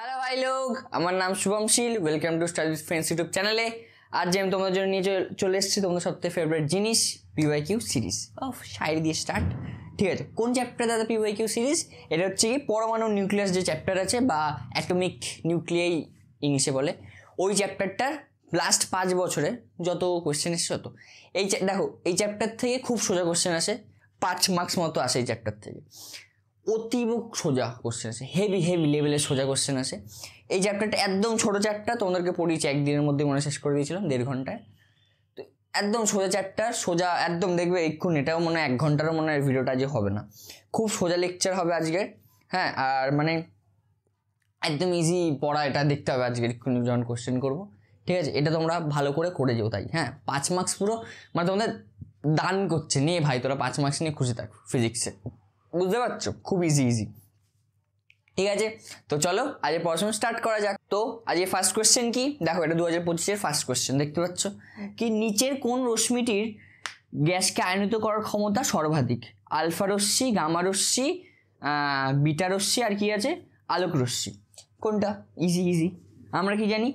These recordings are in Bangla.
হ্যালো ভাই লোক, আমার নাম Shubhamsheel. Welcome to study with friends YouTube চ্যানেলে। আজ যে আমি তোমাদের জন্য নিয়ে চলে এসেছি তোমাদের সবথেকে ফেভারিট জিনিস, পিওয়াইকিউ সিরিজ। শায়রি দিয়ে স্টার্ট। ঠিক আছে, কোন চ্যাপ্টার দাদা পিওয়াইকিউ সিরিজ? এটা হচ্ছে কি পরমাণু নিউক্লিয়াস যে চ্যাপ্টার আছে, বা অ্যাটমিক নিউক্লিয়াই ইংলিশে বলে, ওই চ্যাপ্টারটার লাস্ট 5 বছরে যত কোয়েশ্চেন এসছে তত দেখো এই চ্যাপ্টার থেকে খুব সোজা কোয়েশ্চেন আসে, 5 মার্কস মতো আসে এই চ্যাপ্টার থেকে। অতীব সোজা কোশ্চেন আসে, হেভি লেভেলের সোজা কোশ্চেন আসে। এই চ্যাপ্টারটা একদম ছোটো চ্যাপ্টার, তোমাদেরকে পড়িয়েছি একদিনের মধ্যে মনে শেষ করে দিয়েছিলাম, 1.5 ঘন্টায়। তো একদম সোজা চ্যাপ্টার, সোজা একদম দেখবে এক্ষুনি, এটাও মনে হয় 1 ঘন্টারও মনে হয় ভিডিওটা আজকে হবে না। খুব সোজা লেকচার হবে আজকের। হ্যাঁ, আর মানে একদম ইজি পড়া, এটা দেখতে হবে আজকের এক্ষুনি যখন কোশ্চেন করবো। ঠিক আছে, এটা তোমরা ভালো করে যেও। তাই হ্যাঁ, 5 মার্কস পুরো মানে তোমাদের দান করছে, নিয়ে ভাই তোরা 5 মার্কস নিয়ে খুশি থাকো ফিজিক্সে, বুঝতে পারছো? খুব ইজি। ঠিক আছে, তো চলো আজ পড়াশোনা স্টার্ট করা যাক। তো আজকে ফার্স্ট কোয়েশ্চেন কি দেখো, এটা 2025-এর ফার্স্ট কোয়েশ্চেন, দেখতে পাচ্ছ কি নিচের কোন রশ্মিটির গ্যাসকে আয়নিত করার ক্ষমতা সর্বাধিক? আলফা রশ্মি, গামা রশ্মি, বিটা রশ্মি, আর কি আছে আলোক রশ্মি। কোনটা? ইজি। আমরা কি জানি,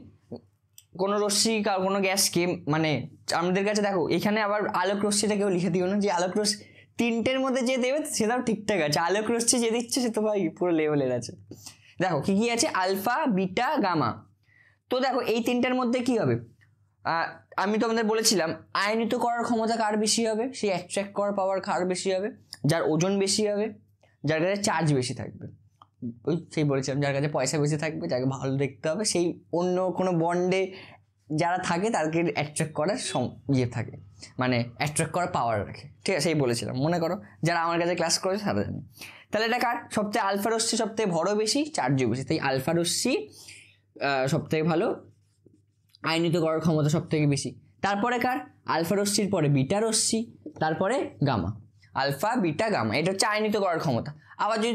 কোনো রশ্মি কোনো গ্যাসকে, মানে আমাদের কাছে দেখো এখানে আবার আলোক রশ্মিটা কেউ লিখে দিও না যে আলোক রশ্মি, 3টের মধ্যে যে দেবে সেটাও ঠিকঠাক আছে, আলোক রশ্মি যে দিচ্ছে সে তো ভাই পুরো লেভেলের আছে। দেখো কি আছে, আলফা, বিটা, গামা। তো দেখো এই 3টার মধ্যে কি হবে, আমি তোমাদের বলেছিলাম আয়নিত করার ক্ষমতা কার বেশি হবে, সেই অ্যাট্রাক্ট করার পাওয়ার কার বেশি হবে, যার ওজন বেশি হবে, যার কাছে চার্জ বেশি থাকবে। ওই সেই বলেছিলাম যার কাছে পয়সা বেশি থাকবে, যাকে ভালো দেখতে হবে, সেই অন্য কোনো বন্ডে যারা থাকে তাদেরকে অ্যাট্রাক্ট করার থাকে, মানে অ্যাট্রাক্ট করার পাওয়ার রাখে। ঠিক আছে, সেই বলেছিলাম, মনে করো যারা আমার কাছে ক্লাস করেছে তারা জানে। তাহলে এটা কার সবথেকে, আলফা রশ্মি সবথেকে বড়, বেশি চার্জও বেশি, তাই আলফা রশ্মি সবথেকে ভালো, আয়নিত করার ক্ষমতা সবথেকে বেশি। তারপরে কার, আলফা রশ্মির পরে বিটা রশ্মি, তারপরে গামা। আলফা, বিটা, গামা, এটা হচ্ছে আয়নিত করার ক্ষমতা। আবার যদি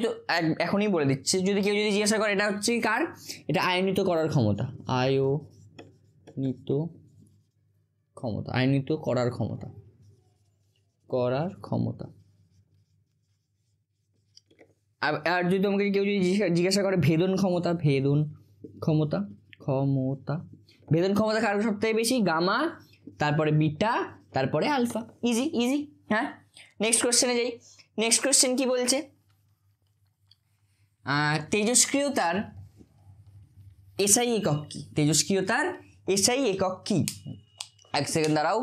এখনই বলে দিচ্ছি, যদি কেউ জিজ্ঞাসা করে এটা হচ্ছে কার, এটা আয়নিত করার ক্ষমতা, আয়নিত করার ক্ষমতা। আর যদি তোমাকে কেউ যদি জিজ্ঞাসা করে ভেদন ক্ষমতা কার সব থেকে বেশি, গামা, তারপরে বিটা, তারপরে আলফা। ইজি। হ্যাঁ, নেক্সট কোয়েশ্চেনে যাই। নেক্সট কোয়েশ্চেন কি বলছে, তেজস্ক্রিয়তার এসআই একক কি? এক সেকেন্ড দাঁড়াও।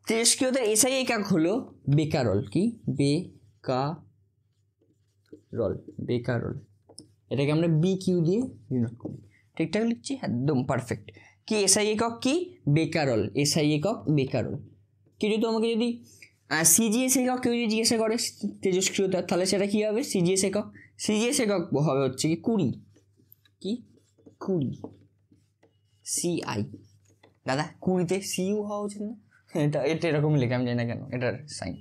তেজস্ক্রিয়তার এসআই একক হলো বেকারল। কি? বেকারল। এটাকে আমরা বিকিউ দিয়ে ডিনোট করি। ঠিকঠাক লিখছি? একদম পারফেক্ট। কি এসআই একক? কি? বেকারল। এসআই একক বেকারল। কিন্তু তোমাকে যদি সিজিএস একক কেউ যদি জিজ্ঞাসা করে তেজস্ক্রিয়তার, তাহলে সেটা কি হবে? সিজিএস একক হবে হচ্ছে কি 20। কি 20? সিআই। দাদা 20-তে সিইউ হওয়া উচিত না? এটা এরকমই লেখা, আমি জানি না কেন এটার সাইন।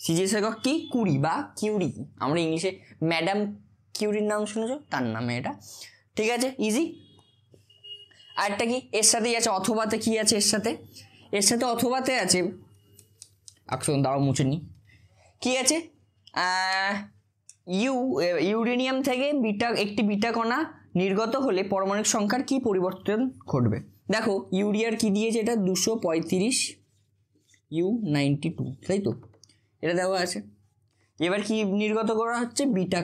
সিজিএস একক কি 20 বা কিউরি। আমরা ইংলিশে ম্যাডাম কিউরির নাম শুনেছো, তার নামে এটা। ঠিক আছে, ইজি। আরেকটা কি এর সাথেই আছে, অথবাতে কি আছে এর সাথে অথবাতে আছে, দাঁড়াও মুছে নি, কি আছে, ইউরেনিয়াম থেকে একটি বিটা কণা নির্গত হলে পারমাণবিক সংখ্যার কি পরিবর্তন ঘটবে? দেখো ইউরিয়ার কি দিয়েছে, এটা 235 U92, তাই তো? এটা দেওয়া আছে। এবার কি নির্গত করা হচ্ছে? বিটা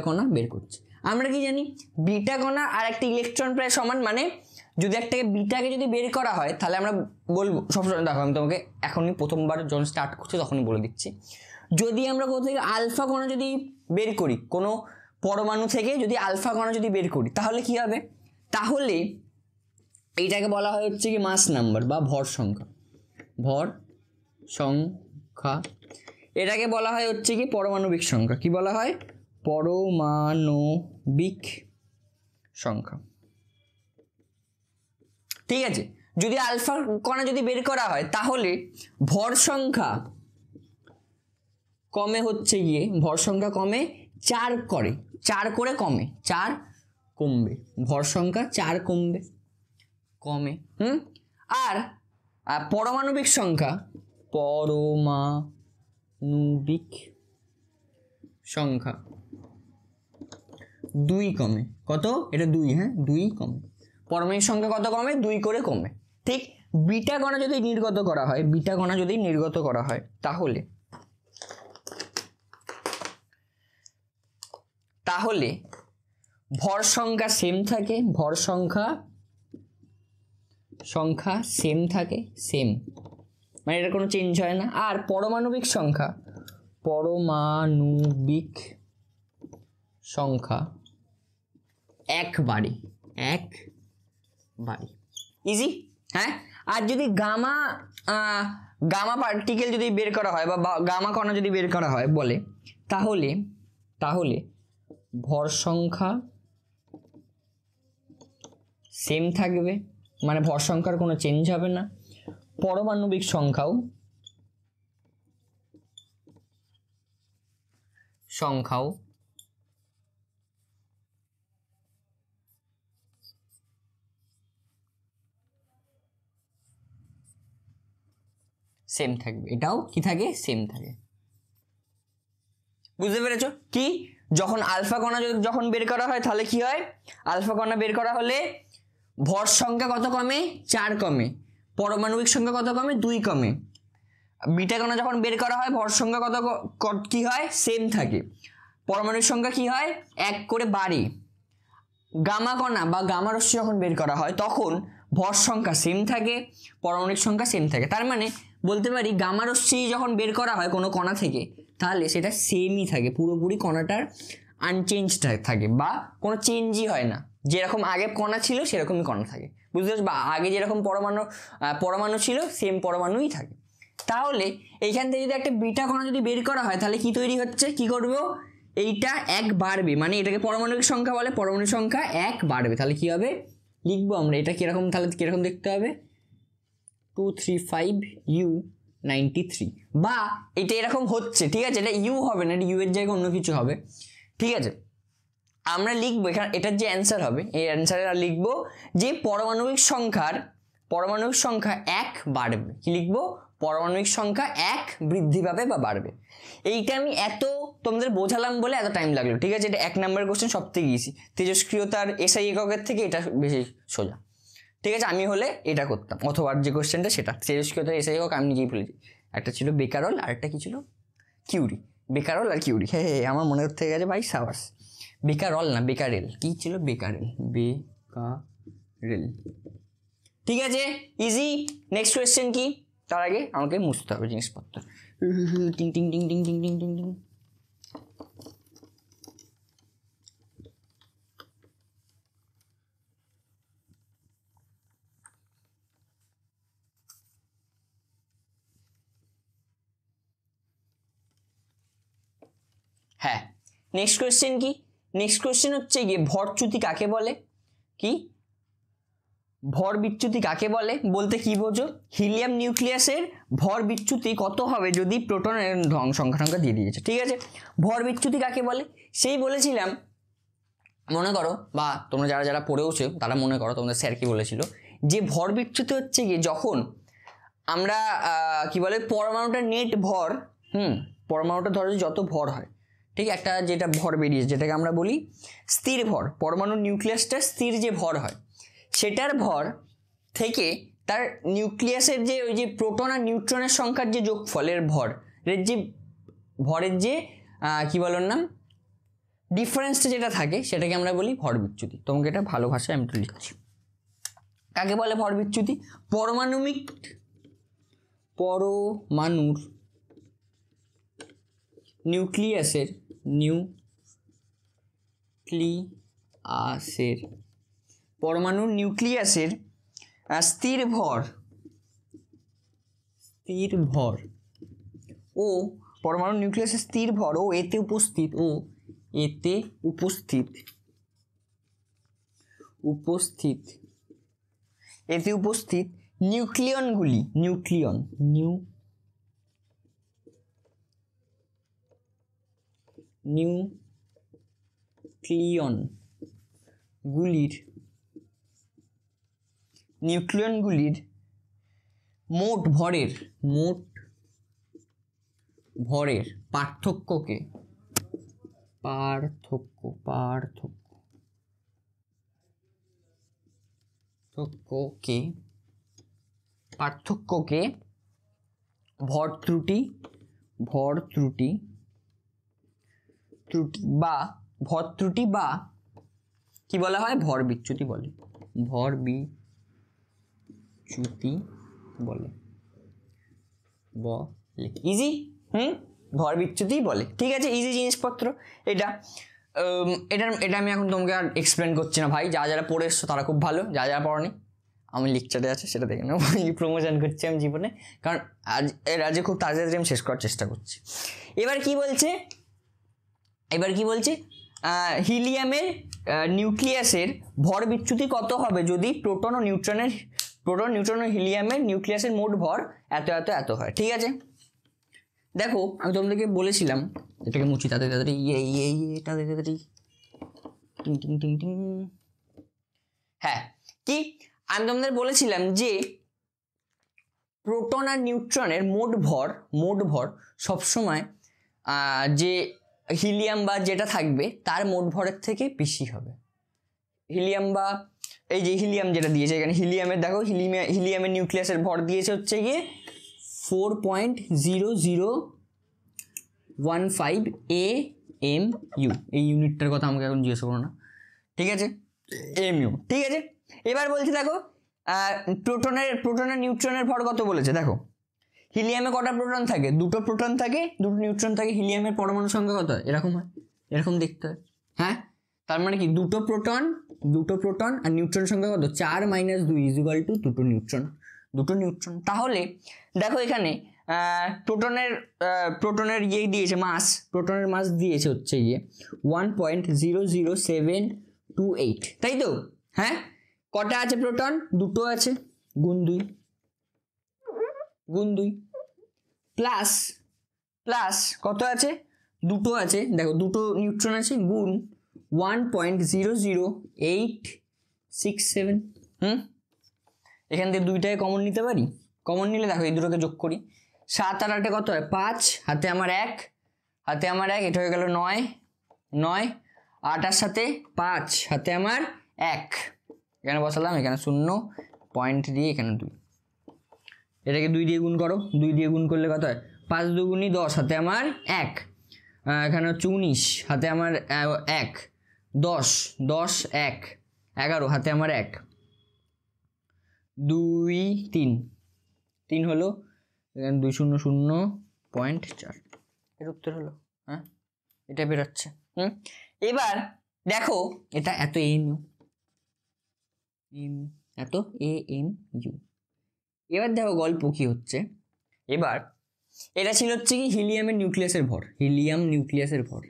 কণা বের করছে। আমরা কি জানি, বিটা কণা আর একটা ইলেকট্রন প্রায় সমান, মানে যদি একটাকে বিটাকে যদি বের করা হয় তাহলে আমরা বলবো সবসময়, দেখো আমি তোমাকে এখনই প্রথমবার যখন স্টার্ট করছি তখনই বলে দিচ্ছি, যদি আমরা কোথা থেকে আলফা কণা যদি বের করি, কোনো পরমাণু থেকে যদি আলফা কণা যদি বের করি, তাহলে কি হবে? তাহলে এইটাকে বলা হয় হচ্ছে কি মাস নাম্বার বা ভর সংখ্যা। এটাকে বলা হয় হচ্ছে কি পারমাণবিক সংখ্যা। কি বলা হয়? পারমাণবিক সংখ্যা। ঠিক আছে, যদি আলফা কণা যদি বের করা হয় তাহলে ভর সংখ্যা কমে, হচ্ছে গিয়ে ভর সংখ্যা কমে 4 করে কমে, 4 কমবে, ভর সংখ্যা 4 কমে। আর পারমাণবিক সংখ্যা 2 কমে, কত? এটা 2, হ্যাঁ 2 কমে। পরমাণুর সংখ্যা কত কমে? 2 করে কমে। ঠিক বিটা কণা যদি নির্গত করা হয়, বিটা কণা যদি নির্গত করা হয় তাহলে ভর সংখ্যা সেম থাকে, ভর সংখ্যা সেম থাকে, সেম মানে এটা কোনো চেঞ্জ হয় না। আর পারমাণবিক সংখ্যা এক বাড়ে, ইজি। হ্যাঁ, আর যদি গামা পার্টিকেল যদি বের করা হয় বা গামা কণা যদি বের করা হয় বলে, তাহলে ভর সংখ্যা সেম থাকবে, মানে ভর সংখ্যার কোনো চেঞ্জ হবে না। পারমাণবিক সংখ্যাও সেম থাকবে, এটাও কি থাকে? সেম থাকে। বুঝতে পেরেছো? কি যখন আলফা কণা যখন বের করা হয় তাহলে কি হয়? আলফা কণা বের করা হলে ভর সংখ্যা কত কমে? 4 কমে। পারমাণবিক সংখ্যা কত কমে? 2 কমে। বিটা কণা যখন বের করা হয় ভর সংখ্যা কত কি হয়? সেম থাকে। পারমাণবিক সংখ্যা কি হয়? 1 করে বাড়ে। গামা কণা বা গামা রশ্মি যখন বের করা হয় তখন ভর সংখ্যা সেম থাকে, পারমাণবিক সংখ্যা সেম থাকে। তার মানে বলতে পারি গামা রশ্মি যখন বের করা হয় কোনো কণা থেকে তাহলে সেটা সেমই থাকে, পুরোপুরি কণাটার আনচেঞ্জ থাকে বা কোনো চেঞ্জই হয় না। যেরকম আগে কণা ছিল সেরকমই কণা থাকে, বুঝতে পারছো? বা আগে যেরকম পরমাণু ছিল সেম পরমাণুই থাকে। তাহলে এইখান থেকে যদি একটা বিটা কণা যদি বের করা হয় তাহলে কি তৈরি হচ্ছে? কি করবো? এইটা 1 বাড়বে, মানে এটাকে পারমাণবিক সংখ্যা বলে, পারমাণবিক সংখ্যা 1 বাড়বে। তাহলে কি হবে? লিখবো আমরা এটা কিরকম, তাহলে কিরকম দেখতে হবে? 235U93, বা এটা এরকম হচ্ছে, ঠিক আছে? এটা ইউ হবে না, এটা ইউ এর জায়গায় অন্য কিছু হবে, ঠিক আছে? আমরা লিখবো এখানে এটার যে অ্যান্সার হবে, এই অ্যান্সারে লিখবো যে পারমাণবিক সংখ্যা 1 বাড়বে। কি লিখবো? পারমাণবিক সংখ্যা 1 বৃদ্ধি পাবে বা বাড়বে। এইটা আমি এত তোমাদের বোঝালাম বলে এত টাইম লাগলো, ঠিক আছে? এটা 1 নম্বরের কোশ্চেন, সব থেকে ইজি। তেজস্ক্রিয়তার এসআই এককের থেকে এটা বেশি সোজা, ঠিক আছে? আমি হলে এটা করতাম, অথবা যে কোশ্চেনটা সেটা তেজস্ক্রিয়তার এসআই একক আমি নিজেই ভুলেছি। একটা ছিল বেকারল আর একটা কি ছিল? কিউরি। বেকারল আর কিউরি, হ্যাঁ আমার মনে থেকে গেছে ভাই, সাবাস। বেকারল না, বেকারেল। কি ছিল? বেকারেল, ঠিক আছে, ইজি। নেক্সট কোয়েশ্চেন কি? তার আগে আমাকে মুছতে হবে জিনিসপত্র। টিং টিং টিং টিং টিং টিং টিং টিং। হ্যাঁ, নেক্সট কোয়েশ্চেন কি? নেক্সট কোয়েশ্চেন হচ্ছে গিয়ে ভরচ্যুতি কাকে বলে? কি ভর বিচ্যুতি কাকে বলে? বলতে কি বোঝো? হিলিয়াম নিউক্লিয়াসের ভর বিচ্যুতি কত হবে যদি প্রোটনের সংখ্যা দিয়ে দিয়েছে, ঠিক আছে? ভর বিচ্যুতি কাকে বলে সেই বলেছিলাম, মনে করো, বা তোমরা যারা পড়েওছো তারা মনে করো তোমাদের স্যার কি বলেছিল, যে ভর বিচ্যুতি হচ্ছে গিয়ে যখন আমরা কি বলে পরমাণুটার নেট ভর, পরমাণুটা ধরো যত ভর হয়, ঠিক একটা যেটা ভর বেরিয়েছে যেটাকে আমরা বলি স্থির ভর, পরমাণুর নিউক্লিয়াসটা স্থির যে ভর হয় সেটার ভর থেকে তার নিউক্লিয়াসের যে ওই যে প্রোটন আর নিউট্রনের সংখ্যার যে যোগফলের ভরের যে কি বলার নাম ডিফারেন্সটা যেটা থাকে সেটাকে আমরা বলি ভর বিচ্যুতি। তোমাকে এটা ভালো ভাষায় আমি লিখছি। কাকে বলে ভর বিচ্যুতি? পরমাণুর নিউক্লিয়াসের স্থির ভর ও পরমাণু নিউক্লিয়াসের স্থির ভর ও এতে উপস্থিত নিউক্লিয়নগুলির মোট ভরের পার্থক্য পার্থক্যকে ভর ত্রুটি বা ভর ত্রুটি বা কি বলা হয়, ভর বিচ্যুতি বলে, ইজি। ভর বিচ্যুতি বলে, ঠিক আছে, ইজি জিনিসপত্র এটা। এটা আমি এখন তোমাকে আর এক্সপ্লেন করছি না ভাই, যারা পড়ে এসছো তারা খুব ভালো, যারা পড়নি আমি লেকচারে আছে সেটা দেখে নেবো। প্রমোশন করছি আমি জীবনে, কারণ আজকে খুব তাড়াতাড়ি আমি শেষ করার চেষ্টা করছি। এবার কি বলছে হিলিয়ামের নিউক্লিয়াসের ভর বিচ্যুতি কত হবে যদি প্রোটন ও নিউট্রন ও হিলিয়ামের নিউক্লিয়াসের মোট ভর এত হয়, ঠিক আছে। দেখো আমি তোমাদেরকে বলেছিলাম, এটাকে মুছি তাড়াতাড়ি হ্যাঁ, কি আমি তোমাদের বলেছিলাম যে প্রোটন আর নিউট্রনের মোট ভর সবসময় যে হিলিয়াম বা যেটা থাকবে তার মোট ভরের থেকে বেশি হবে। হিলিয়াম বা এই যে হিলিয়াম যেটা দিয়েছে এখানে, হিলিয়ামের দেখো হিলিয়ামের নিউক্লিয়াসের ভর দিয়েছে হচ্ছে গিয়ে 4.0015 AMU। এই ইউনিটটার কথা আমাকে এখন জিজ্ঞেস করো না, ঠিক আছে, AMU, ঠিক আছে। এবার বলছি দেখো প্রোটনের নিউট্রনের ভর কত বলেছে, দেখো হিলিয়ামে কটা প্রোটন থাকে, দুটো প্রোটন থাকে, দুটো নিউট্রন থাকে, হিলিয়ামের পরমাণু সংখ্যা কত হয়, এরকম হয়, এরকম দেখতে হয়, হ্যাঁ। তার মানে কি দুটো প্রোটন আর নিউট্রন সংখ্যা কত, 4 - 2 = দুটো নিউট্রন। তাহলে দেখো এখানে প্রোটনের ইয়ে দিয়েছে প্রোটনের মাস দিয়েছে হচ্ছে গিয়ে 1.00728, তাই তো, হ্যাঁ। কটা আছে প্রোটন, দুটো আছে, গুণ 2 প্লাস কত আছে, দুটো আছে, দেখো দুটো নিউট্রন আছে, গুণ 1.00867। এখান থেকে দুইটাকে কমন নিতে পারি, কমন নিলে দেখো এই দুটোকে যোগ করি, 7 আর 8 কত হয় 5, হাতে আমার 1, এটা হয়ে গেল 9, 8 আর সাথে 5, হাতে আমার 1, এখানে বসালাম, এখানে 0 পয়েন্ট দিয়ে এখানে 2, এটাকে 2 দিয়ে গুণ করো, 2 দিয়ে গুণ করলে কত হয় 5 × 2 = 10, হাতে আমার 1, এখানে হচ্ছে 19, হাতে আমার 1, 10, 1, 11, হাতে আমার 1, 2, 3 হলো, এখানে 200.4 এর উত্তর হলো, হ্যাঁ, এটা বেরোচ্ছে। এবার দেখো এটা এত AMU, এবার দেখো গল্প কি হচ্ছে। এবার এটা ছিল হচ্ছে কি হিলিয়ামের নিউক্লিয়াসের ভর, হিলিয়াম নিউক্লিয়াসের ভর,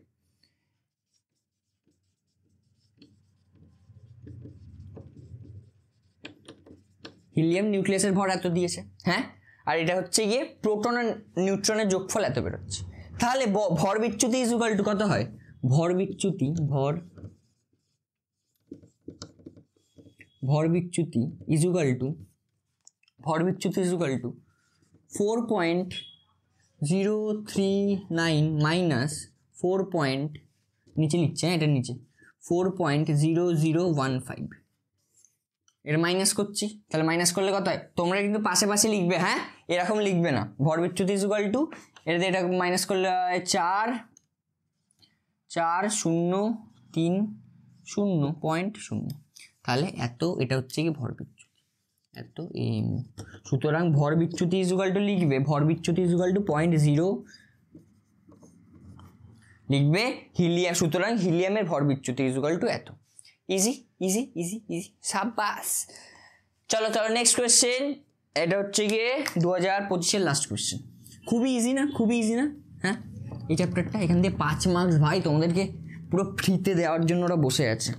হিলিয়াম নিউক্লিয়াসের ভর এত দিয়েছে, হ্যাঁ, আর এটা হচ্ছে গিয়ে প্রোটন আর নিউট্রনের যোগফল এত বেরোচ্ছে। তাহলে ভর বিচ্যুতি ইকুয়াল টু কত হয়, ভর বিচ্যুতি ইকুয়াল টু 4.039 4 পয়েন্ট নিচে লিখছে, হ্যাঁ, এটা নিচে 4.0015, এর মাইনাস করছি, তাহলে মাইনাস করলে কত হয়, তোমরা কিন্তু পাশে লিখবে, হ্যাঁ, এরকম লিখবে না, ভর বিচ্যুতি ইকুয়াল টু এটাতে এটা মাইনাস করলে হয় 4.030.0, তাহলে এত, এটা হচ্ছে কি ভর বিচ্যুতি এত AMU। সুতরাং ভর বিচ্যুতি ইকুয়াল টু লিখবে, ভর বিচ্যুতি ইকুয়াল টু 0.0 লিখবে হিলিয়াম, সুতরাং হিলিয়ামের ভর বিচ্যুতি ইকুয়াল টু এত। ইজি, সাবাস। চলো নেক্সট কোয়েশ্চেন, এটা হচ্ছে গিয়ে 2025-এর লাস্ট কোয়েশ্চেন। খুবই ইজি না, হ্যাঁ, এই চ্যাপ্টারটা এখান দিয়ে 5 মার্কস ভাই তোমাদেরকে পুরো ফ্রিতে দেওয়ার জন্য ওরা বসে আছে,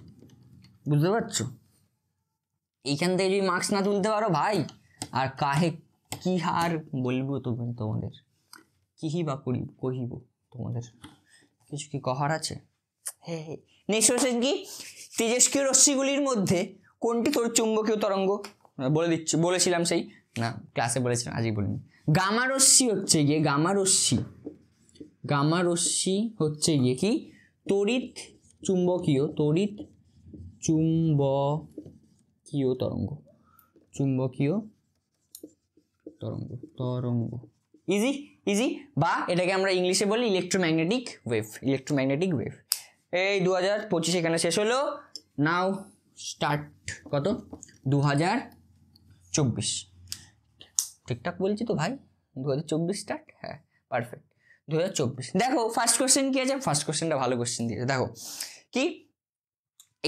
বুঝতে পারছো। এইখান থেকে যদি মার্কস না তুলতে পারো ভাই, আর কি হার বলবো তোমাদের, কিহি বা কহিব, তোমাদের কিছু কি কহার আছে। নেক্সট কোয়েশ্চেন কি, তেজস্ক্রিয় রশ্মিগুলির মধ্যে কোনটি তোর চুম্বকীয় তরঙ্গ, বলেছিলাম সেই না ক্লাসে বলেছিলাম, আজই বলিনি। গামা রশ্মি হচ্ছে গিয়ে কি তড়িৎ চুম্বকীয় তরঙ্গ, চুম্বকীয় তরঙ্গ তরঙ্গ ইজি ইজি, বা এটাকে আমরা ইংলিশে বলি ইলেকট্রোম্যাগনেটিক ওয়েভ। Electromagnetic wave. এই 2025 এখানে শেষ হলো। নাও স্টার্ট কত 2024। ঠিকঠাক বলছি তো ভাই? 2024 স্টার্ট। হ্যাঁ পারফেক্ট। 2024 দেখো ফার্স্ট কোশ্চেন কি আছে? ফার্স্ট কোশ্চেনটা ভালো কোশ্চেন দিয়েছে। দেখো কি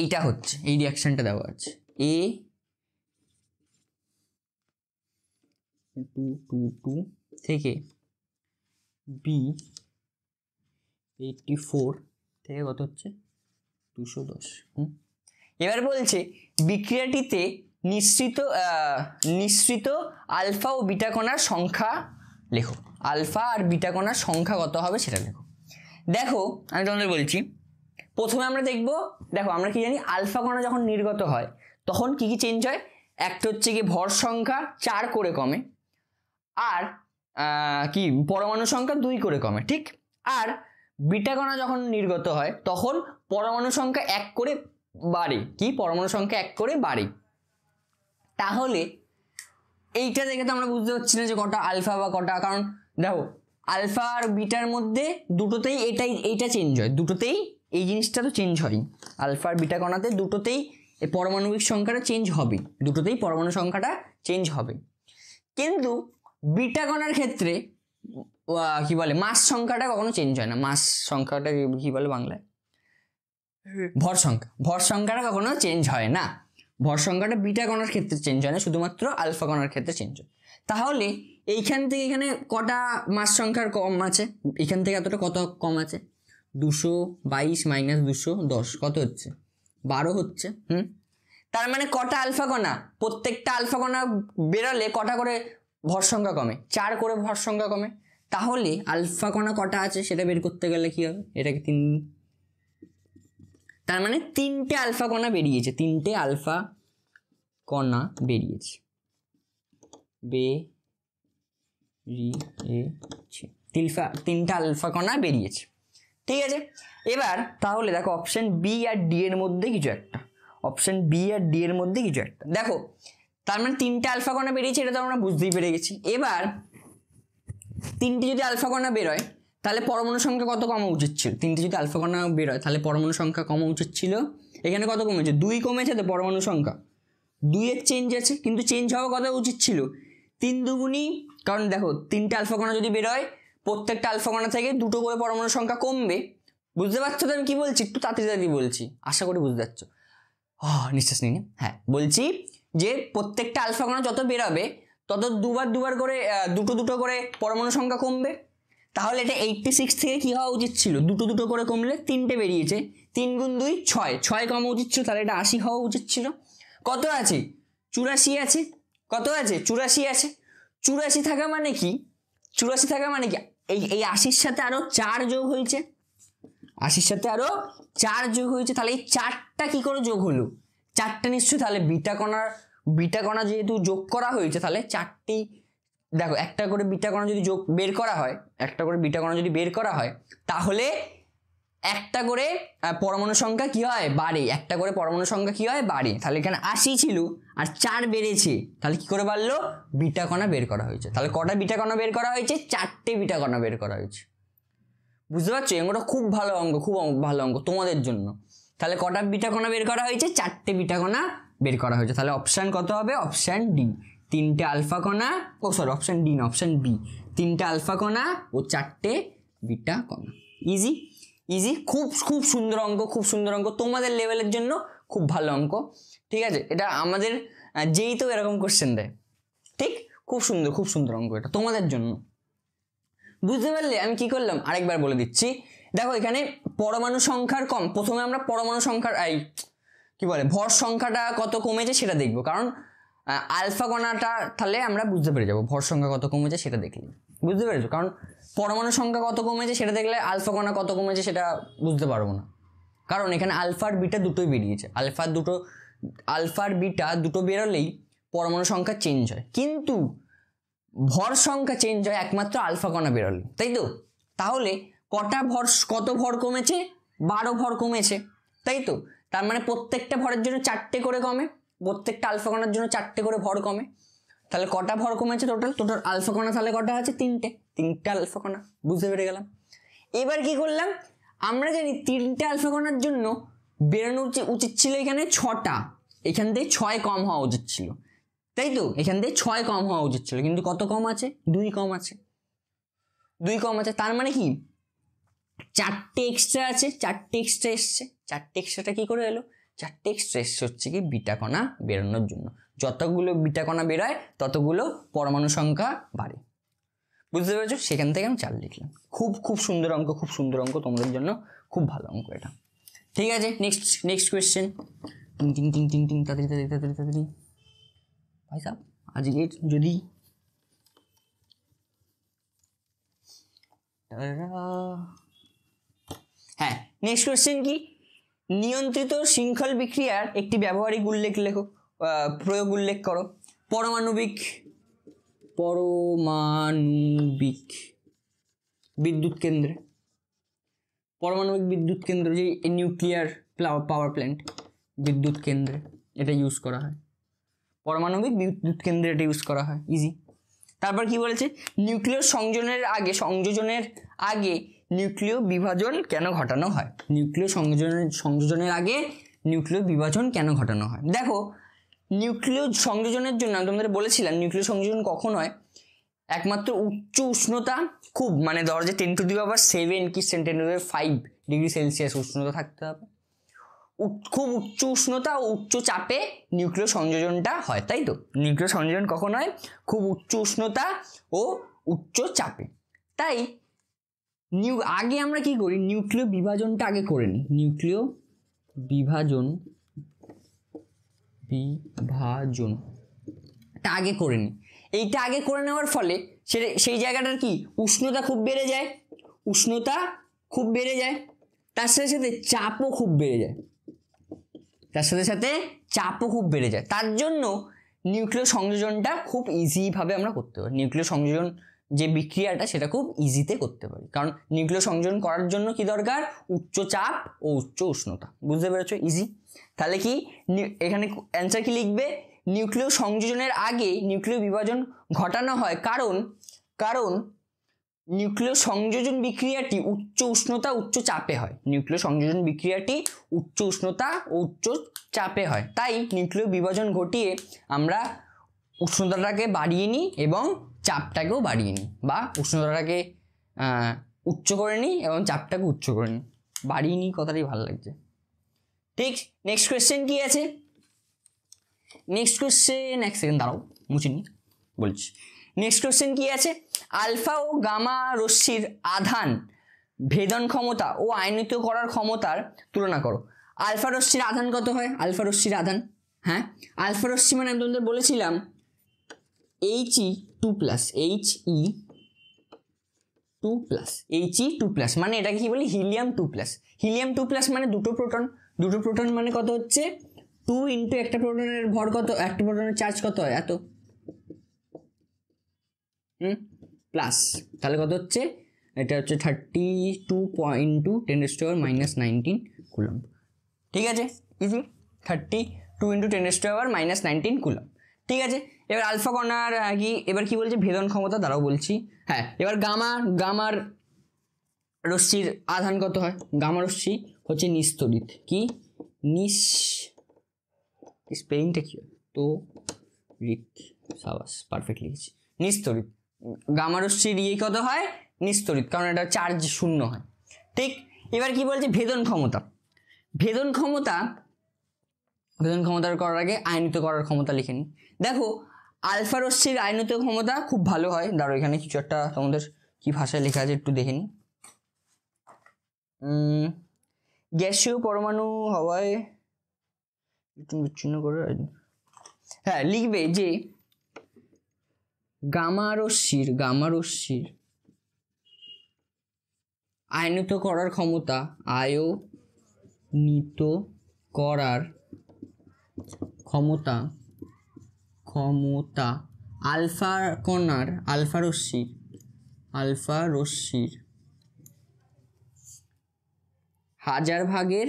এইটা হচ্ছে, এই রিয়াকশনটা দেওয়া আছে এ 222 থেকে বি 84 থেকে কত হচ্ছে 210। এবার বলছে বিক্রিয়াটিতে নিঃসৃত আলফা ও বিটা কণার সংখ্যা লেখো। আলফা আর বিটা কণার সংখ্যা কত হবে সেটা লেখো। দেখো আমি তোমাদের বলছি, প্রথমে আমরা দেখবো, দেখো আমরা কি জানি আলফা কণা যখন নির্গত হয় তখন কি কি চেঞ্জ হয়? একটা হচ্ছে কি ভর সংখ্যা 4 করে কমে, আর কি পরমাণু সংখ্যা 2 করে কমে, ঠিক। আর বিটা কণা যখন নির্গত হয় তখন পরমাণু সংখ্যা 1 করে বাড়ে। কি পরমাণু সংখ্যা 1 করে বাড়ে। তাহলে এইটা দেখে তো আমরা বুঝতে পারছি না যে কটা আলফা বা কটা, কারণ দেখো আলফা আর বিটার মধ্যে দুটোতেই এইটা চেঞ্জ হয়, দুটোতেই এই জিনিসটা তো চেঞ্জ হয়। আলফা আর বিটা কণাতে দুটোতেই পারমাণবিক সংখ্যাটা চেঞ্জ হবে, দুটোতেই পরমাণু সংখ্যাটা চেঞ্জ হবে। কিন্তু বিটা কণার ক্ষেত্রে কি বলে মাস সংখ্যাটা কখনো চেঞ্জ হয় না। মাস সংখ্যাটা কি বলে বাংলায়? ভর সংখ্যা। ভর সংখ্যাটা কখনো চেঞ্জ হয় না। ভর সংখ্যাটা বিটা কণার ক্ষেত্রে চেঞ্জ হয় না, শুধুমাত্র আলফা কণার ক্ষেত্রে চেঞ্জ হয়। তাহলে এইখান থেকে এখানে কটা মাস সংখ্যার কম আছে? এখান থেকে এতটা কত কম আছে? 222 মাইনাস 210 কত হচ্ছে? 12 হচ্ছে। তার মানে কটা আলফা কণা? প্রত্যেকটা আলফা কণা বেরোলে কটা করে ভর সংখ্যা কমে? 4 করে ভর সংখ্যা কমে। তাহলে আলফা কণা কটা আছে সেটা বের করতে গেলে কি হবে? এটাকে 3, তার মানে 3টে আলফা কণা বেরিয়েছে। 3টে আলফা কণা বেরিয়েছে, তিনটা আলফা কণা বেরিয়েছে, ঠিক আছে। এবার তাহলে দেখো অপশন বি আর ডি এর মধ্যে কিছু একটা, অপশন বি আর ডি এর মধ্যে কিছু একটা দেখো। তার মানে 3টে আলফা কণা বেরিয়েছে, এটা তো আমরা বুঝতেই পেরে গেছি। এবার 3টে যদি আলফা কণা বেরোয় তাহলে পরমাণু সংখ্যা কত কমা উচিত ছিল? 3টে যদি আলফা কণা বেরোয় তাহলে পরমাণু সংখ্যা কমা উচিত ছিল। এখানে কত কমেছে? 2 কমেছে, তো পরমাণু সংখ্যা 2 এর চেঞ্জ আছে, কিন্তু চেঞ্জ হওয়া কত উচিত ছিল? 3 দুগুণী, কারণ দেখো 3টে আলফা কণা যদি বেরোয় প্রত্যেকটা আলফা কণা থেকে 2টো করে পরমাণু সংখ্যা কমবে। বুঝতে পারছো তো আমি কি বলছি? একটু তাড়াতাড়ি বলছি, আশা করি বুঝতে পারছো। নিঃশ্বাস নিয়ে হ্যাঁ বলছি যে প্রত্যেকটা আলফা কণা যত বেরোবে তত দুবার করে দুটো করে পরমাণু সংখ্যা কমবে। তাহলে এটা 86 থেকে কি হওয়া উচিত ছিল? দুটো করে কমলে 3টে বেরিয়েছে, 3 গুণ 2 6 কমা উচিত ছিল, তাহলে এটা 80 হওয়া উচিত ছিল। কত আছে? 84 আছে। কত আছে? 84 আছে। 84 থাকা মানে কি? 84 থাকা মানে কি? এই 80-র সাথে আরো 4 যোগ হয়েছে, 80-র সাথে আরো 4 যোগ হয়েছে। তাহলে এই 4টা কি করে যোগ হলো? 4টা নিশ্চয়ই, তাহলে বিটা কণা যেহেতু যোগ করা হয়েছে তাহলে 4টি, দেখো একটা করে বিটা কণা যদি বের করা হয়, একটা করে বিটা কণা যদি বের করা হয় তাহলে একটা করে পরমাণু সংখ্যা কি হয়? বাড়ে। একটা করে পরমাণু সংখ্যা কি হয়? বাড়ে। তাহলে এখানে 80 ছিল আর 4 বেড়েছে, তাহলে কি করে বাড়লো? বিটা কণা বের করা হয়েছে। তাহলে কটা বিটা কণা বের করা হয়েছে? 4টে বিটা কণা বের করা হয়েছে। বুঝতে পারছো? অঙ্কটা খুব ভালো অঙ্ক, খুব ভালো অঙ্ক তোমাদের জন্য। তাহলে কটা বিটা কণা বের করা হয়েছে? 4টে বিটা কণা বের করা হয়েছে। তাহলে অপশান কত হবে? অপশান ডি, 3টে আলফা কণা, অপশান ডি না, অপশান বি, 3টে আলফা কণা ও 4টে বিটা কণা। ইজি ইজি, খুব সুন্দর অঙ্ক, খুব সুন্দর অঙ্ক তোমাদের লেভেলের জন্য, খুব ভালো অঙ্ক, ঠিক আছে। এটা আমাদের যেই তো এরকম কোশ্চেন দেয়, ঠিক। খুব সুন্দর অঙ্ক এটা তোমাদের জন্য। বুঝতে পারলে আমি কি করলাম? আরেকবার বলে দিচ্ছি। দেখো এখানে পরমাণু সংখ্যার কম, প্রথমে আমরা পরমাণু সংখ্যার কি বলে ভর সংখ্যাটা কত কমেছে সেটা দেখবো, কারণ আলফা কণাটা তাহলে আমরা বুঝতে পেরে যাবো ভর সংখ্যা কত কমেছে সেটা দেখলে। বুঝতে পেরেছো? কারণ পরমাণু সংখ্যা কত কমেছে সেটা দেখলে আলফা কণা কত কমেছে সেটা বুঝতে পারবো না, কারণ এখানে আলফা আর বিটা দুটোই বেরিয়েছে। আলফা আর বিটা দুটো বেরোলেই পরমাণু সংখ্যা চেঞ্জ হয়, কিন্তু ভর সংখ্যা চেঞ্জ হয় একমাত্র আলফা কণা বেরোলে, তাই তো? তাহলে কত ভর কমেছে? 12 ভর কমেছে, তাই তো? তার মানে প্রত্যেকটা ভরের জন্য 4টে করে কমে, প্রত্যেকটা আলফা কণার জন্য 4টে করে ভর কমে। তাহলে কটা ভর কমেছে টোটাল আলফা কণা তাহলে কটা আছে? 3টে আলফা কণা। বুঝতে পেরে গেলাম। এবার কি করলাম, আমরা জানি 3টে আলফা কণার জন্য বেরোনো উচিত ছিল এখানে 6টা, এখান থেকে 6 কম হওয়া উচিত ছিল, তাই তো? এখান থেকে 6 কম হওয়া উচিত ছিল, কিন্তু কত কম আছে? 2 কম আছে। তার মানে কি 4টে এক্সট্রা আছে, 4টে এক্সট্রা এসছে। 4টে এক্সট্রাটা কি করে এলো? 4টে এক্সট্রা এসছে হচ্ছে কি বিটা কণা বেরোনোর জন্য। যতগুলো বিটা কণা বেরোয় ততগুলো পরমাণু সংখ্যা বাড়ে। বুঝতে পেরেছো? সেখান থেকে আমি 4 লিখলাম। খুব সুন্দর অঙ্ক তোমাদের জন্য, খুব ভালো অঙ্ক এটা। ঠিক আছে, নেক্সট কোয়েশ্চেন। টিং তাড়াতাড়ি ভাই সাহেব আজকে যদি হ্যাঁ, নেক্সট কোয়েশ্চেন কি? নিয়ন্ত্রিত শৃঙ্খল বিক্রিয়ার একটি ব্যবহারিক প্রয়োগ উল্লেখ করো। পারমাণবিক বিদ্যুৎ কেন্দ্র, যে নিউক্লিয়ার পাওয়ার প্ল্যান্ট বিদ্যুৎ কেন্দ্রে এটা ইউজ করা হয়। পারমাণবিক বিদ্যুৎ কেন্দ্রে এটা ইউজ করা হয়, ইজি। তারপর কি বলেছে? নিউক্লিয় সংযোজনের আগে নিউক্লিয় বিভাজন কেন ঘটানো হয়? সংযোজনের আগে নিউক্লিয় বিভাজন কেন ঘটানো হয়? দেখো, নিউক্লিয় সংযোজনের জন্য আমি তোমাদের বলেছিলাম নিউক্লিয় সংযোজন কখন হয়? একমাত্র উচ্চ উষ্ণতা, খুব মানে ধরো যে 10⁻7 কি 10⁵ ডিগ্রি সেলসিয়াস উষ্ণতা থাকতে হবে। খুব উচ্চ উষ্ণতা ও উচ্চ চাপে নিউক্লিয় সংযোজনটা হয়, তাই তো? নিউক্লিয় সংযোজন কখন হয়? খুব উচ্চ উষ্ণতা ও উচ্চ চাপে। তাই আগে আমরা কি করি? নিউক্লিয় বিভাজনটা আগে করে নিই। নিউক্লিয় বিভাজনটা আগে করে নিই। এইটা আগে করে নেওয়ার ফলে সেই জায়গাটার কি উষ্ণতা খুব বেড়ে যায়, তার সাথে সাথে চাপও খুব বেড়ে যায়। তার জন্য নিউক্লিয় সংযোজনটা খুব ইজিভাবে আমরা করতে পারি। নিউক্লিয় সংযোজন যে বিক্রিয়াটা সেটা খুব ইজিতে করতে পারি, কারণ নিউক্লিয় সংযোজন করার জন্য কি দরকার? উচ্চ চাপ ও উচ্চ উষ্ণতা। বুঝতে পেরেছো? ইজি। তাহলে কি এখানে অ্যান্সার কি লিখবে? নিউক্লিয় সংযোজনের আগে নিউক্লিয় বিভাজন ঘটানো হয় কারণ নিউক্লিয় সংযোজন বিক্রিয়াটি উচ্চ উষ্ণতা উচ্চ চাপে হয়। তাই নিউক্লিয় বিভাজন ঘটিয়ে আমরা উষ্ণতাটাকে বাড়িয়ে নিই এবং চাপটাকেও বাড়িয়ে নিই, বা উষ্ণতাটাকে উচ্চ করে নিই এবং চাপটাকে উচ্চ করে নিই। বাড়িয়ে নিই কথাটাই ভালো লাগছে। ঠিক, নেক্সট কোয়েশ্চেন কি আছে? নেক্সট কোয়েশ্চেন এক সেকেন্ড দাঁড়াও, মুছে নি, বলছি। নেক্সট কোয়েশ্চেন কি আছে? আলফা ও গামা রশ্মির আধান ভেদন ক্ষমতা ও আয়নিত করার ক্ষমতার তুলনা করো। আলফা রশ্মির আধান কত হয়? আলফা রশ্মির আধান, হ্যাঁ, আলফা রশ্মি মানে আমি তোমাদের বলেছিলাম He2+, মানে এটাকে কি বলি? হিলিয়াম 2+। মানে দুটো প্রোটন মানে কত হচ্ছে? 2 ইন্টু একটা প্রোটনের ভর কত? একটা প্রোটনের চার্জ কত হয়? এত প্লাস, তাহলে কত হচ্ছে? এটা হচ্ছে 32 ইন্টু 10⁻⁻19 কুলম্ব। ঠিক আছে, ইজি। 32 into 10⁻⁻19 coulomb. ঠিক আছে, এবার আলফা কণার এবার কি বলছে? ভেদন ক্ষমতা দ্বারাও বলছি। হ্যাঁ, এবার গামার রশ্মির আধান কত হয়? গামা রশ্মি হচ্ছে নিস্তড়িত। কি স্পেলিংটা কি? তো সাবাস, পারফেক্ট লিখেছি। নিস্তড়িত। গামা রশ্মির কত হয়? নিস্তড়িত, কারণ এটা চার্জ শূন্য হয়। ঠিক, এবার কি বলছে? ভেদন ক্ষমতার করার আগে আয়নিত করার ক্ষমতা লিখে নিই। দেখো, আলফা রশ্মির আয়নিত ক্ষমতা খুব ভালো হয়। দাঁড়ো, এখানে কিছু একটা তোমাদের কি ভাষায় লেখা আছে একটু দেখে নিই। গ্যাসীয় পরমাণু হওয়ায় একটু বিচ্ছিন্ন করে, হ্যাঁ, লিখবে যে গামা রশ্মির আয়নিত করার ক্ষমতা আলফা রশ্মির 1000 ভাগের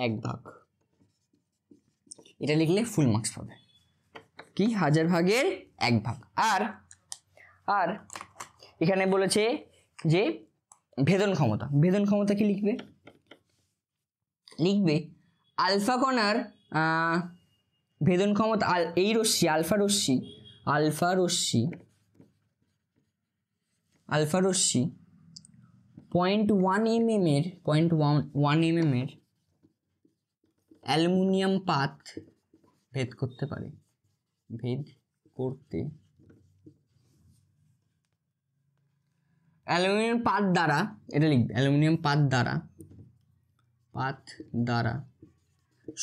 1 ভাগ, এটা লিখলে ফুল মার্কস পাবে। কি 1000 ভাগের 1 ভাগ। আর আর এখানে বলেছে যে ভেদন ক্ষমতা, ভেদন ক্ষমতা কি লিখবে? লিখবে আলফা কণার ভেদন ক্ষমতা, এই রশ্মি আলফা রশ্মি 0.1 mm এর অ্যালুমিনিয়াম পাত ভেদ করতে পারে, ভেদ করতে অ্যালুমিনিয়াম পাত দ্বারা, এটা লিখবে অ্যালুমিনিয়াম পাত দ্বারা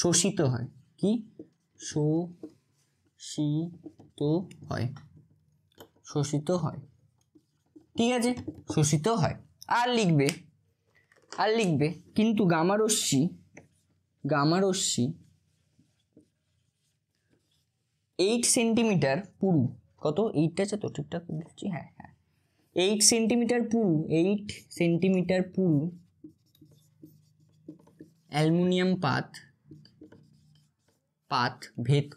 শোষিত হয়। কি শোষিত হয়, ঠিক আছে, শোষিত হয়। আর লিখবে কিন্তু গামা রশ্মি 8 সেন্টিমিটার পুরু, কত 8 আছে তো ঠিকঠাক বলছি, হ্যাঁ 8 সেন্টিমিটার পুরু অ্যালুমিনিয়াম পাত ভেদ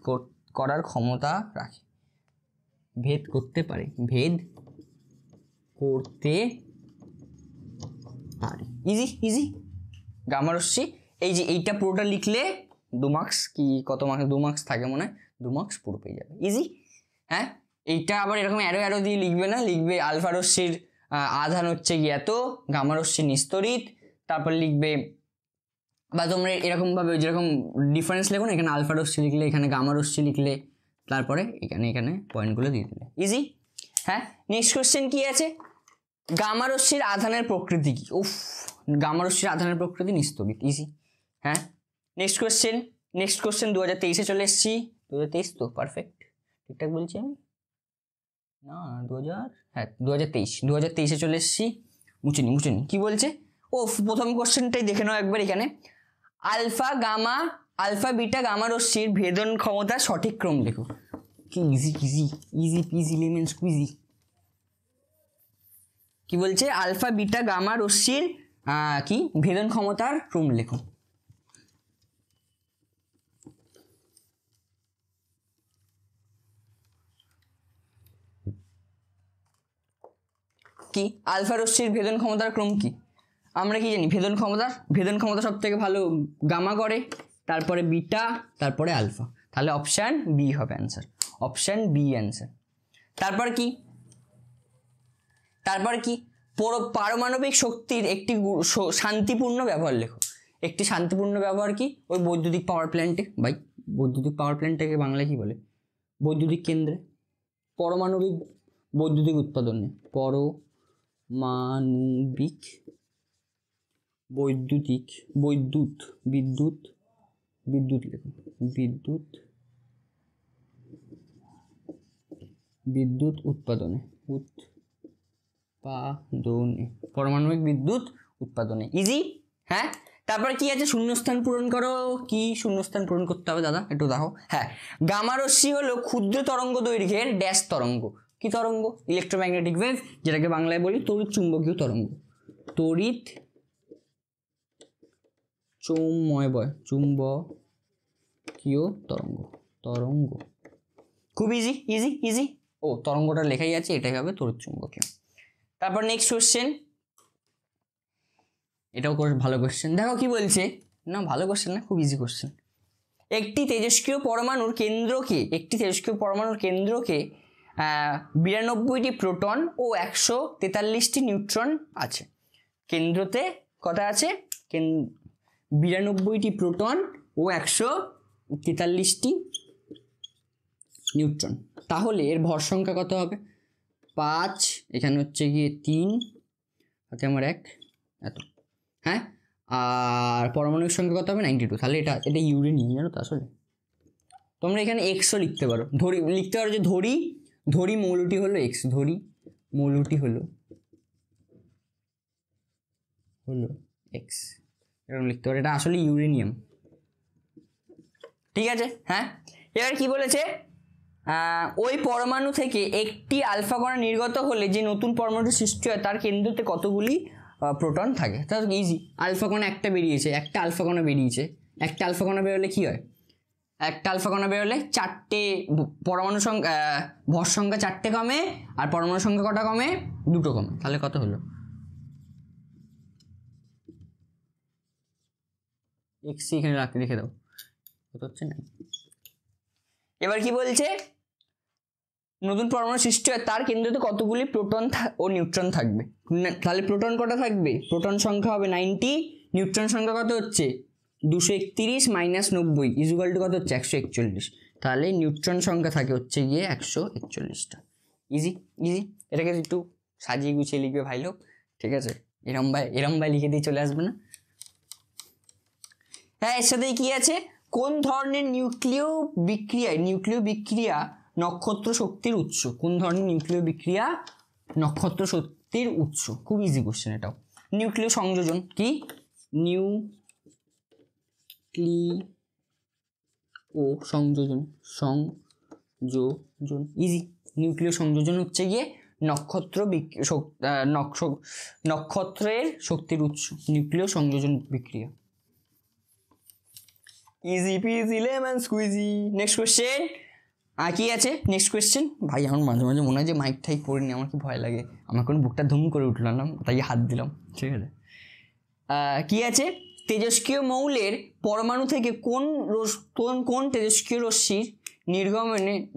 করার ক্ষমতা রাখে, ভেদ করতে পারে। ইজি গামা রশ্মি, এই যে এইটা পুরোটা লিখলে 2 মার্কস, কি কত মার্কস, 2 মার্কস থাকে মনে হয়, 2 মার্কস পুরো পেয়ে যাবে, ইজি। হ্যাঁ, এইটা আবার এরকম অ্যারো দিয়ে লিখবে না, লিখবে আলফা রশ্মির আধান হচ্ছে কি এত, গামা রশ্মি নিস্তড়িত, তারপর লিখবে, বা তোমরা এরকমভাবে যেরকম ডিফারেন্স লেখো না, এখানে আলফা রশ্মি লিখলে, এখানে গামা রশ্মি লিখলে, তারপরে এখানে পয়েন্টগুলো দিয়ে দিলে, ইজি। হ্যাঁ, নেক্সট কোশ্চেন কি আছে? গামা রশ্মির আধানের প্রকৃতি কি? গামা রশ্মির আধানের প্রকৃতি নিস্তড়িত, ইজি। হ্যাঁ, নেক্সট কোশ্চেন 2023-এ চলে এসেছি, 2023 তো পারফেক্ট, ঠিকঠাক বলছি আমি না, 2023-এ চলে এসেছি। মুছে নি, কি বলছে? প্রথম কোশ্চেনটাই দেখে নাও একবার। এখানে আলফা বিটা গামা রশ্মির ভেদন ক্ষমতা সঠিক ক্রম লেখো। কি ইজি পিজি লেমন স্কুইজি। কি বলছে? আলফা বিটা গামা রশ্মির কি ভেদন ক্ষমতার ক্রম লেখো। কি আলফা রশ্মির ভেদন ক্ষমতার ক্রম কি? আমরা কি জানি ভেদন ক্ষমতা সব থেকে ভালো গামা করে, তারপরে বিটা, তারপরে আলফা। তাহলে অপশান বি হবে অ্যান্সার, অপশান বি অ্যান্সার। তারপর কি পারমাণবিক শক্তির একটি শান্তিপূর্ণ ব্যবহার লেখো। একটি শান্তিপূর্ণ ব্যবহার কি? ওই বৈদ্যুতিক পাওয়ার প্ল্যান্টে, বৈদ্যুতিক পাওয়ার প্ল্যান্টটাকে বাংলায় কি বলে? বৈদ্যুতিক কেন্দ্রে পরমাণবিক বৈদ্যুতিক উৎপাদনে, পরমাণবিক বিদ্যুৎ লেখো, বিদ্যুৎ উৎপাদনে, পরমাণবিক বিদ্যুৎ উৎপাদনে, ইজি। হ্যাঁ, তারপরে কি আছে? শূন্যস্থান পূরণ করো। কি শূন্যস্থান পূরণ করতে হবে দাদা, একটু দেখো। হ্যাঁ, গামা রশ্মি হলো ক্ষুদ্র তরঙ্গ দৈর্ঘ্যের ড্যাশ তরঙ্গ। কি তরঙ্গ? ইলেকট্রোম্যাগনেটিক ওয়েভ, যেটাকে বাংলায় বলি তড়িৎ চুম্বকীয় তরঙ্গ। তড়িৎ চুম্বকীয় তরঙ্গ। খুব ইজি। তরঙ্গটা লেখাই আছে, এটাই হবে তড়িৎ চুম্বকীয়। তারপর নেক্সট কোশ্চেন, এটাও ভালো কোশ্চেন। দেখো কি বলছে, না ভালো কোশ্চেন না, খুব ইজি কোশ্চেন। একটি তেজস্ক্রিয় পরমাণুর কেন্দ্রকে 92টি প্রোটন ও 143টি নিউট্রন আছে। কেন্দ্রতে কটা আছে? 92টি প্রোটন ও 143টি নিউট্রন। তাহলে এর ভর সংখ্যা কত হবে? 5, এখানে হচ্ছে গিয়ে 3, হাতে আমার 1, এত। হ্যাঁ, আর পরমাণবিক সংখ্যা কত হবে? 92। তাহলে এটা ইউরেনিয়াম, জানো তো? আসলে তোমরা এখানে এক্সও লিখতে পারো, লিখতে পারো যে ধরি মৌলটি হলো এক্স, মৌলটি হলো এক্স, এরকম লিখতে পারো। এটা আসলে ইউরেনিয়াম, ঠিক আছে। হ্যাঁ, এবার কি বলেছে? ওই পরমাণু থেকে একটি আলফা কণা নির্গত হলে যে নতুন পরমাণু সৃষ্টি হয় তার কেন্দ্রতে কতগুলি প্রোটন থাকে? তাহলে ইজি, আলফা কণা একটা আলফা কণা বেরিয়েছে, একটা আলফা কণা বেরোলে কি হয়, একটা আলফা কণা বেরোলে চারটে পরমাণু সংখ্যা, ভর সংখ্যা চারটে কমে, আর পরমাণু সংখ্যা কটা কমে, দুটো কমে। তাহলে কত হলো, এক্স এখানে লিখে দাও, কত হচ্ছে না। এবার কি বলছে, নতুন পরমাণু সৃষ্টি হয়, তার কেন্দ্রতে কতগুলি প্রোটন ও নিউট্রন থাকবে। তাহলে প্রোটন কটা থাকবে, প্রোটন সংখ্যা হবে 90, নিউট্রন সংখ্যা কত হচ্ছে 231 মাইনাস 90 ইজুকাল টু কত হচ্ছে 141। তাহলে নিউট্রন সংখ্যা থাকে হচ্ছে গিয়ে 141টা। ইজি ইজি, এটাকে একটু সাজিয়ে গুছিয়ে লিখবে ভাই লোক, ঠিক আছে, এরম ভাই লিখে দিয়ে চলে আসবে না। হ্যাঁ, এর সাথে কি আছে, কোন ধরনের নিউক্লিয় বিক্রিয়া নক্ষত্র শক্তির উৎস, কোন ধরনের নিউক্লিয় বিক্রিয়া নক্ষত্র শক্তির উৎস। খুব ইজি কোশ্চেন এটাও। নিউক্লিয় সংযোজন কি, নিউক্লিয় সংযোজন, ইজি। নিউক্লিয় সংযোজন হচ্ছে গিয়ে নক্ষত্রের শক্তির উৎস, নিউক্লিয় সংযোজন বিক্রিয়া। Easy PG lemon squeegee. Next question কি আছে, নেক্সট কোয়েশ্চেন। ভাই আমার মাঝে মাঝে মনে হয় যে মাইক ঠাইক পড়িনি, আমার কি ভয় লাগে, আমার কোন বুকটা ধুম করে উঠলাম না, তাই হাত দিলাম, ঠিক আছে। কি আছে, তেজস্ক্রিয় মৌলের পরমাণু থেকে কোন তেজস্ক্রিয় রশ্মির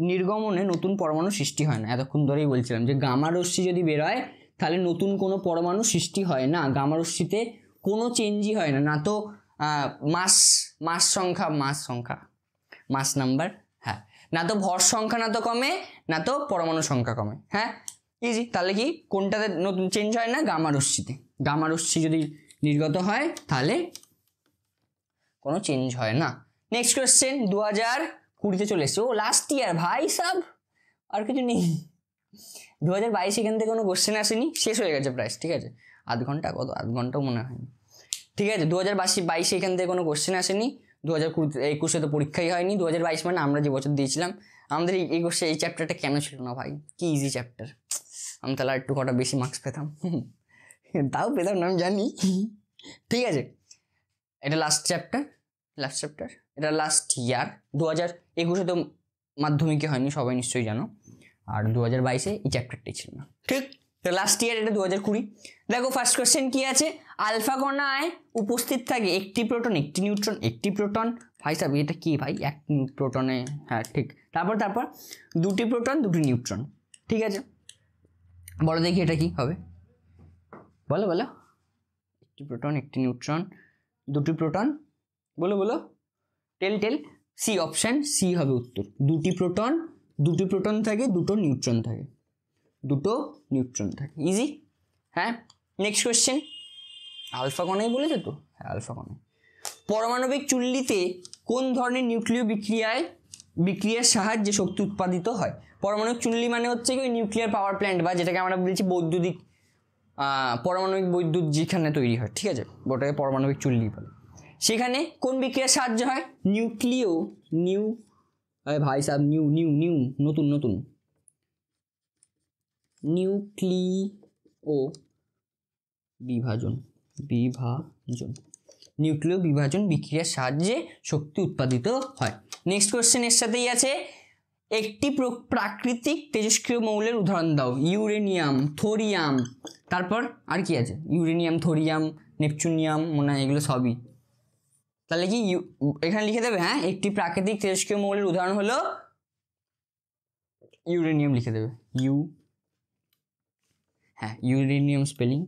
নির্গমনে নতুন পরমাণু সৃষ্টি হয় না। এতক্ষণ ধরেই বলছিলাম যে গামা রশ্মি যদি বেরোয় তাহলে নতুন কোনো পরমাণু সৃষ্টি হয় না, গামা রশ্মিতে কোনো চেঞ্জই হয় না, না তো মাস নাম্বার, হ্যাঁ, না তো ভর সংখ্যা না তো কমে, না তো পরমাণু সংখ্যা কমে। হ্যাঁ, ইজি। তাহলে কি কোনটাতে নতুন চেঞ্জ হয় না, গামা রশ্মিতে। গামা রশ্মি যদি নির্গত হয় তাহলে কোনো চেঞ্জ হয় না। নেক্সট কোয়েশ্চেন 2020 চলে এসছে, ও লাস্ট ইয়ার ভাই সাব, আর কিছু নেই। 2022 এখান থেকে কোনো কোশ্চেন আসেনি, শেষ হয়ে গেছে প্রাইস, ঠিক আছে। আধ ঘন্টাও মনে হয়নি, ঠিক আছে। 2022 এখান থেকে কোনো কোশ্চেন আসেনি, 2021 তো পরীক্ষাই হয়নি। 2022 মানে আমরা যে বছর দিয়েছিলাম, আমাদের এই চ্যাপ্টারটা কেন ছিল না ভাই, কি ইজি চ্যাপ্টার, আমি তাহলে একটু কটা বেশি মার্কস পেতাম, তাও পেতাম না আমি জানি, ঠিক আছে। এটা লাস্ট চ্যাপ্টার, এটা লাস্ট ইয়ার। 2021 তো মাধ্যমিকে হয়নি, সবাই নিশ্চয়ই জানো, আর 2022 এই চ্যাপ্টারটাই ছিল না, ঠিক। লাস্ট ইয়ার এটা 2020। দেখো ফার্স্ট কোয়েশ্চেন কি আছে, আলফা কণায় উপস্থিত থাকে একটি প্রোটন, একটি নিউট্রন, একটি প্রোটন। ভাই সাহেব এটা কি ভাই, এক প্রোটনে, হ্যাঁ ঠিক। তারপর দুটি প্রোটন দুটি নিউট্রন, ঠিক আছে। বলো দেখি এটা কি হবে, বলো একটি প্রোটন একটি নিউট্রন, দুটি প্রোটন, বলো টেল। সি অপশন, সি হবে উত্তর। দুটি প্রোটন থাকে, দুটো নিউট্রন থাকে, ইজি। হ্যাঁ, নেক্সট কোয়েশ্চেন, আলফা কণাই বলেছে তো, হ্যাঁ আলফা কণা। পারমাণবিক চুল্লিতে কোন ধরনের নিউক্লিয় বিক্রিয়ার সাহায্যে শক্তি উৎপাদিত হয়। পারমাণবিক চুল্লি মানে হচ্ছে কি নিউক্লিয়ার পাওয়ার প্ল্যান্ট, বা যেটাকে আমরা বলছি বৈদ্যুতিক, পারমাণবিক বৈদ্যুৎ যেখানে তৈরি হয়, ঠিক আছে, ওটাকে পারমাণবিক চুল্লি বলে। সেখানে কোন বিক্রিয়ার সাহায্য হয়, ভাই সাহেব নতুন নিউক্লিয় বিভাজন বিক্রিয়ার সাহায্যে শক্তি উৎপাদিত হয়। নেক্সট কোয়েশ্চেনের সাথেই আছে, একটি প্রাকৃতিক তেজস্ক্রিয় মৌলের উদাহরণ দাও। ইউরেনিয়াম, থোরিয়াম, তারপর আর কি আছে, ইউরেনিয়াম, থোরিয়াম, নেপচুনিয়াম, মনে হয় এগুলো সবই। তাহলে কি এখানে লিখে দেবে, হ্যাঁ, একটি প্রাকৃতিক তেজস্ক্রিয় মৌলের উদাহরণ হলো ইউরেনিয়াম, লিখে দেবে ইউরেনিয়াম স্পেলিং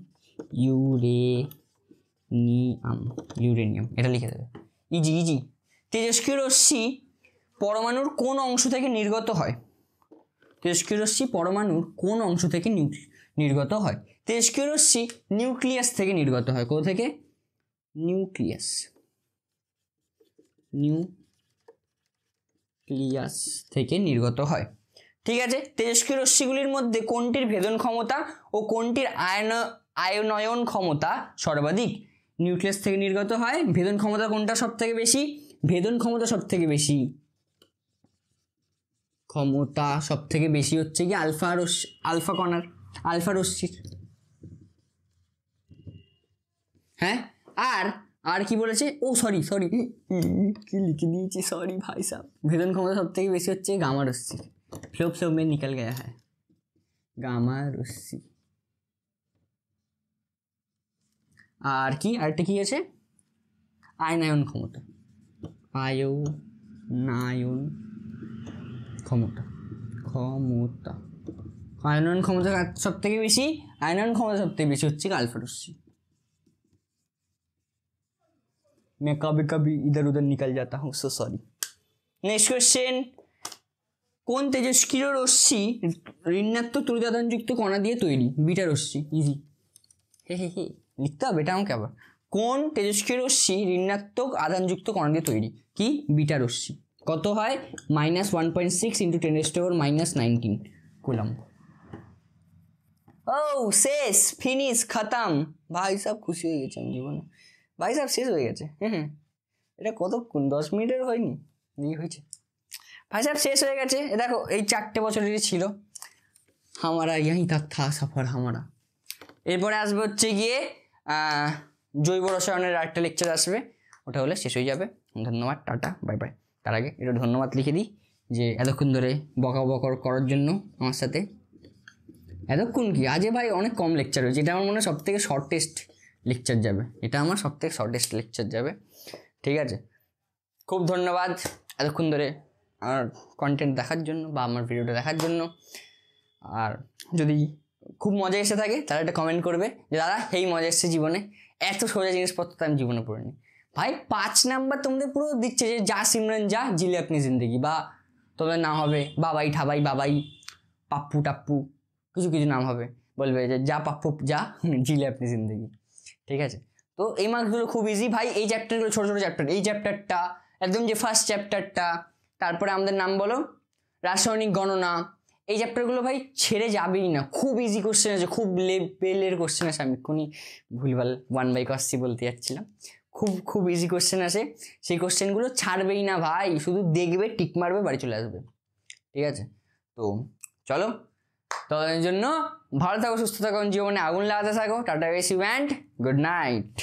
ইউরেনিয়াম, এটা লিখে দেবে, ইজি। তেজস্ক্রিয় রশ্মি পরমাণুর কোন অংশ থেকে নির্গত হয়, তেজস্ক্রিয় রশ্মি পরমাণুর কোন অংশ থেকে নির্গত হয়। তেজস্ক্রিয় রশ্মি নিউক্লিয়াস থেকে নির্গত হয়, কোথা থেকে, নিউক্লিয়াস থেকে নির্গত হয়, ঠিক আছে। তেজস্ক্রিয় রশ্মিগুলির মধ্যে কোনটির ভেদন ক্ষমতা ও কোনটির আয়নয়ন ক্ষমতা সর্বাধিক। নিউক্লিয়াস থেকে নির্গত হয়, ভেদন ক্ষমতা কোনটা সব থেকে বেশি, ক্ষমতা সব থেকে বেশি হচ্ছে কি আলফা কণার, আলফা রশ্মির। হ্যাঁ, আর আর কি বলেছে, ও সরি কি লিখে দিয়েছি, সরি ভাই সাহ। ভেদন ক্ষমতা সব থেকে বেশি হচ্ছে গামা রশ্মি। স্লোপ মে নিকল গয়া হ্যাঁ, গামা রশ্মি। আর কি আরেকটা কি আছে, আয়নায়ন ক্ষমতা, আয়নায়ন ক্ষমতা আয়নন ক্ষমতা সব থেকে বেশি, আয়নন ক্ষমতা সব থেকে বেশি হচ্ছে আলফা রশ্মি। मैं कभी इधर उधर निकल जाता हूँ, सो सॉरी। नेक्स्ट क्वेश्चन, কোন তেজস্ক্রিয় রশ্মি ঋণাত্মক তড়িৎ আধানযুক্ত কণা দিয়ে তৈরি? বিটা রশ্মি। ইজি, হে লিখতে হবে এটা আমাকে আবার। কোন তেজস্ক্রিয় রশ্মি ঋণাত্মক আধানযুক্ত কণা দিয়ে তৈরি? কি? বিটা রশ্মি। কত হয়? -1.6 × 10⁻⁻19 কুলম্ব। ও শেষ, ফিনিশ, খতম। ভাই সাহেব খুশি হয়ে গেছে আমি জীবনে, ভাই সাহেব শেষ হয়ে গেছে। এটা কতক্ষণ, 10 মিনিটের হয়নি, হয়েছে ভাই সাহেব, শেষ হয়ে গেছে। দেখো এই 4টে বছরেরই ছিল, হামারা यहीं तक था সফর হামারা। এরপরে আসবে হচ্ছে গিয়ে জৈব রসায়নের আরেকটা লেকচার আসবে, ওটা হলে শেষ হয়ে যাবে। ধন্যবাদ, টাটা, বাই বাই। তার আগে এটা ধন্যবাদ লিখে দিই যে এতক্ষণ ধরে বকর করার জন্য আমার সাথে। এতক্ষণ কি আজে ভাই অনেক কম লেকচার হয়েছে, এটা আমার মনে হয় সবথেকে শর্টেস্ট লেকচার যাবে, এটা আমার সবথেকে শর্টেস্ট লেকচার যাবে। ঠিক আছে, খুব ধন্যবাদ এতক্ষণ ধরে আমার কন্টেন্ট দেখার জন্য বা আমার ভিডিওটা দেখার জন্য। আর যদি খুব মজা এসে থাকে তাহলে একটা কমেন্ট করবে যে দাদা এই মজা এসছে জীবনে, এত সোজা জিনিসপত্র তো আমি জীবনে পড়িনি। ভাই 5 নাম্বার তোমাদের পুরো দিচ্ছে যে যা সিমরান যা জিলে আপনি জিন্দগি, বা তোমাদের নাম হবে বাবাই ঠাবাই বাবাই পাপ্পু টাপ্পু, কিছু কিছু নাম হবে, বলবে যে যা পাপ্পু যা জিলে আপনি জিন্দগি। ঠিক আছে, তো এই মার্কসগুলো খুব ইজি ভাই। এই চ্যাপ্টারগুলো ছোটো ছোটো চ্যাপ্টার, এই চ্যাপ্টারটা একদম যে ফার্স্ট চ্যাপ্টারটা, তারপরে আমাদের নাম বলো রাসায়নিক গণনা, এই চ্যাপ্টারগুলো ভাই ছেড়ে যাবেই না। খুব ইজি কোশ্চেন আছে, খুব লেভেলের কোশ্চেন আছে। আমি এক্ষুনি ভুলভাল 1/cos বলতে যাচ্ছিলাম। খুব ইজি কোশ্চেন আছে, সেই কোশ্চেনগুলো ছাড়বেই না ভাই, শুধু দেখবে, টিক মারবে, বাড়ি চলে আসবে। ঠিক আছে, তো চলো, ততদিনের জন্য ভালো থাকো, সুস্থ থাকো, জীবনে আগুন লাগাতে থাকো। টাটা, বেশি ব্যান্ড, গুড নাইট।